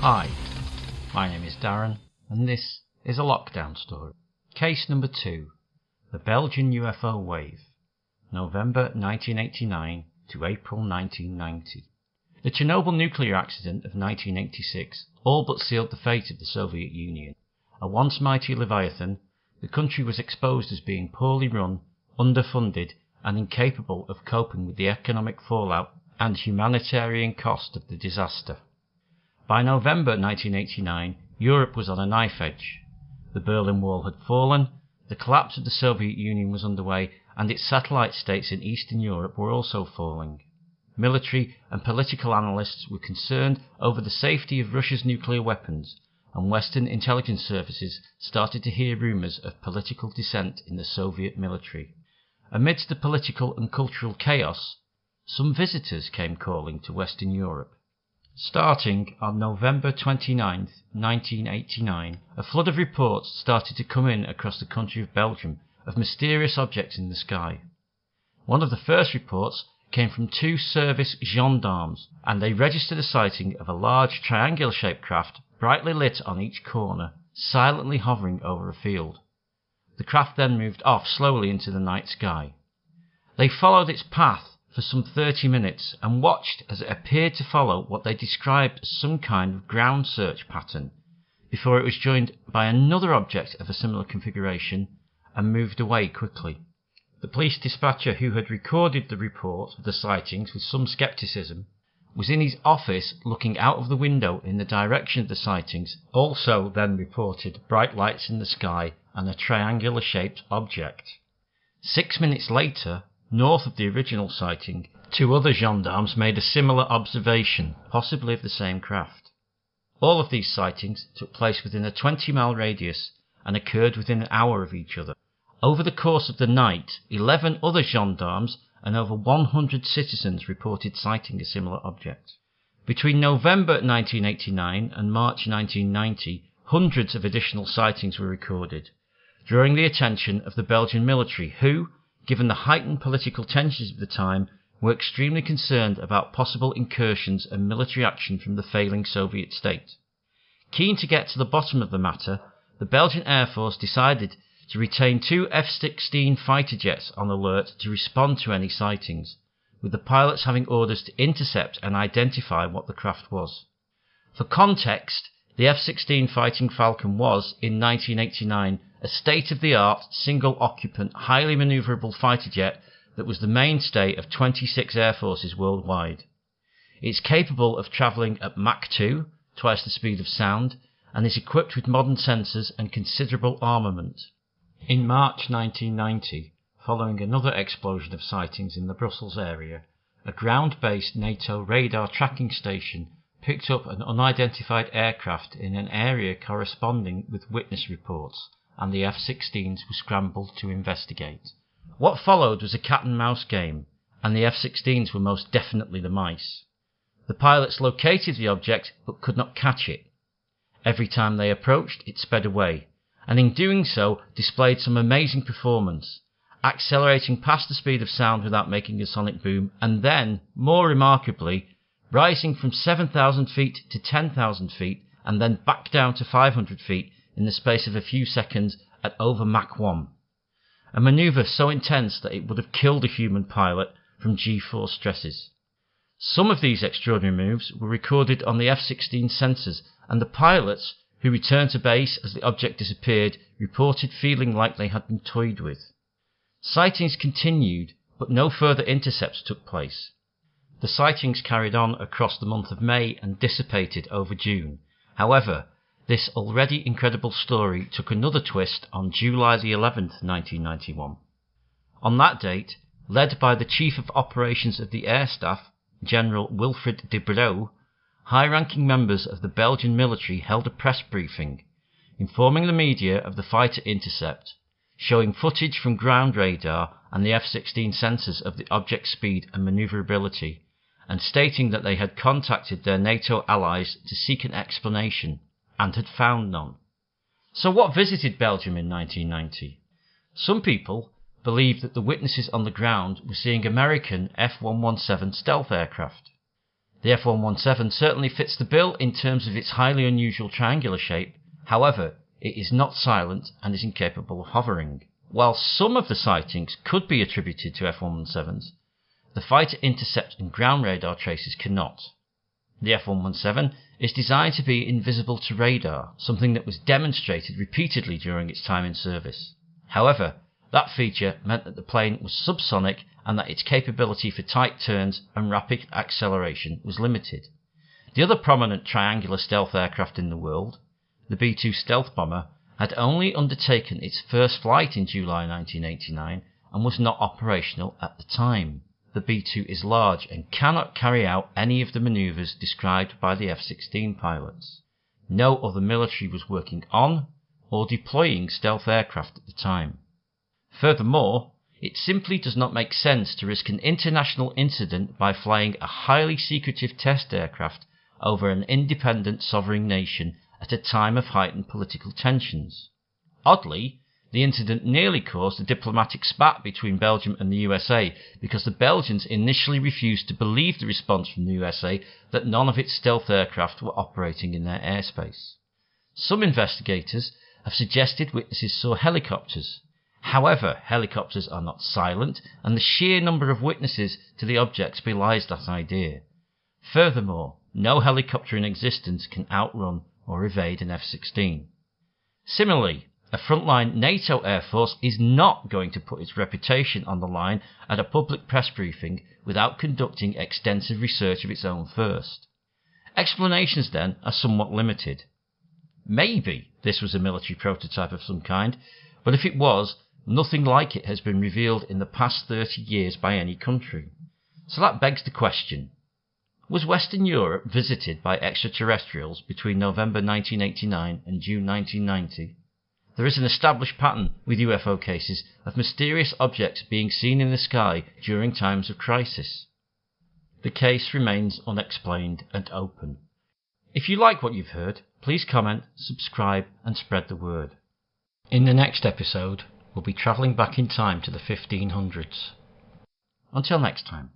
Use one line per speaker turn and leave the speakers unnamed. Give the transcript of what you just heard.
Hi, my name is Darren, and this is a lockdown story. Case number 2, the Belgian UFO wave, November 1989 to April 1990. The Chernobyl nuclear accident of 1986 all but sealed the fate of the Soviet Union. A once mighty leviathan, the country was exposed as being poorly run, underfunded, and incapable of coping with the economic fallout and humanitarian cost of the disaster. By November 1989, Europe was on a knife edge. The Berlin Wall had fallen, the collapse of the Soviet Union was underway, and its satellite states in Eastern Europe were also falling. Military and political analysts were concerned over the safety of Russia's nuclear weapons, and Western intelligence services started to hear rumours of political dissent in the Soviet military. Amidst the political and cultural chaos, some visitors came calling to Western Europe. Starting on November 29, 1989, a flood of reports started to come in across the country of Belgium of mysterious objects in the sky. One of the first reports came from 2 service gendarmes, and they registered a sighting of a large triangular-shaped craft brightly lit on each corner, silently hovering over a field. The craft then moved off slowly into the night sky. They followed its path for some 30 minutes and watched as it appeared to follow what they described as some kind of ground search pattern, before it was joined by another object of a similar configuration and moved away quickly. The police dispatcher who had recorded the report of the sightings with some scepticism was in his office looking out of the window in the direction of the sightings, also then reported bright lights in the sky and a triangular-shaped object. 6 minutes later, north of the original sighting, 2 other gendarmes made a similar observation, possibly of the same craft. All of these sightings took place within a 20-mile radius and occurred within an hour of each other. Over the course of the night, 11 other gendarmes and over 100 citizens reported sighting a similar object. Between November 1989 and March 1990, hundreds of additional sightings were recorded, drawing the attention of the Belgian military, who, given the heightened political tensions of the time, were extremely concerned about possible incursions and military action from the failing Soviet state. Keen to get to the bottom of the matter, the Belgian Air Force decided to retain 2 F-16 fighter jets on alert to respond to any sightings, with the pilots having orders to intercept and identify what the craft was. For context, the F-16 Fighting Falcon was, in 1989, a state-of-the-art, single-occupant, highly manoeuvrable fighter jet that was the mainstay of 26 air forces worldwide. It's capable of travelling at Mach 2, twice the speed of sound, and is equipped with modern sensors and considerable armament. In March 1990, following another explosion of sightings in the Brussels area, a ground-based NATO radar tracking station picked up an unidentified aircraft in an area corresponding with witness reports, and the F-16s were scrambled to investigate. What followed was a cat-and-mouse game, and the F-16s were most definitely the mice. The pilots located the object but could not catch it. Every time they approached, it sped away, and in doing so displayed some amazing performance, accelerating past the speed of sound without making a sonic boom, and then, more remarkably, rising from 7,000 feet to 10,000 feet, and then back down to 500 feet in the space of a few seconds at over Mach 1. A manoeuvre so intense that it would have killed a human pilot from G-force stresses. Some of these extraordinary moves were recorded on the F-16 sensors, and the pilots, who returned to base as the object disappeared, reported feeling like they had been toyed with. Sightings continued, but no further intercepts took place. The sightings carried on across the month of May and dissipated over June. However, this already incredible story took another twist on July the 11th, 1991. On that date, led by the Chief of Operations of the Air Staff, General Wilfred de Breu, high-ranking members of the Belgian military held a press briefing, informing the media of the fighter intercept, showing footage from ground radar and the F-16 sensors of the object's speed and manoeuvrability, and stating that they had contacted their NATO allies to seek an explanation, and had found none. So what visited Belgium in 1990? Some people believed that the witnesses on the ground were seeing American F-117 stealth aircraft. The F-117 certainly fits the bill in terms of its highly unusual triangular shape. However, it is not silent and is incapable of hovering. While some of the sightings could be attributed to F-117s, the fighter intercept and ground radar traces cannot. The F-117 is designed to be invisible to radar, something that was demonstrated repeatedly during its time in service. However, that feature meant that the plane was subsonic and that its capability for tight turns and rapid acceleration was limited. The other prominent triangular stealth aircraft in the world, the B-2 stealth bomber, had only undertaken its first flight in July 1989 and was not operational at the time. The B-2 is large and cannot carry out any of the manoeuvres described by the F-16 pilots. No other military was working on or deploying stealth aircraft at the time. Furthermore, it simply does not make sense to risk an international incident by flying a highly secretive test aircraft over an independent sovereign nation at a time of heightened political tensions. Oddly, the incident nearly caused a diplomatic spat between Belgium and the USA because the Belgians initially refused to believe the response from the USA that none of its stealth aircraft were operating in their airspace. Some investigators have suggested witnesses saw helicopters. However, helicopters are not silent, and the sheer number of witnesses to the objects belies that idea. Furthermore, no helicopter in existence can outrun or evade an F-16. Similarly, a frontline NATO air force is not going to put its reputation on the line at a public press briefing without conducting extensive research of its own first. Explanations then are somewhat limited. Maybe this was a military prototype of some kind, but if it was, nothing like it has been revealed in the past 30 years by any country. So that begs the question: was Western Europe visited by extraterrestrials between November 1989 and June 1990? There is an established pattern with UFO cases of mysterious objects being seen in the sky during times of crisis. The case remains unexplained and open. If you like what you've heard, please comment, subscribe and spread the word. In the next episode, we'll be travelling back in time to the 1500s. Until next time.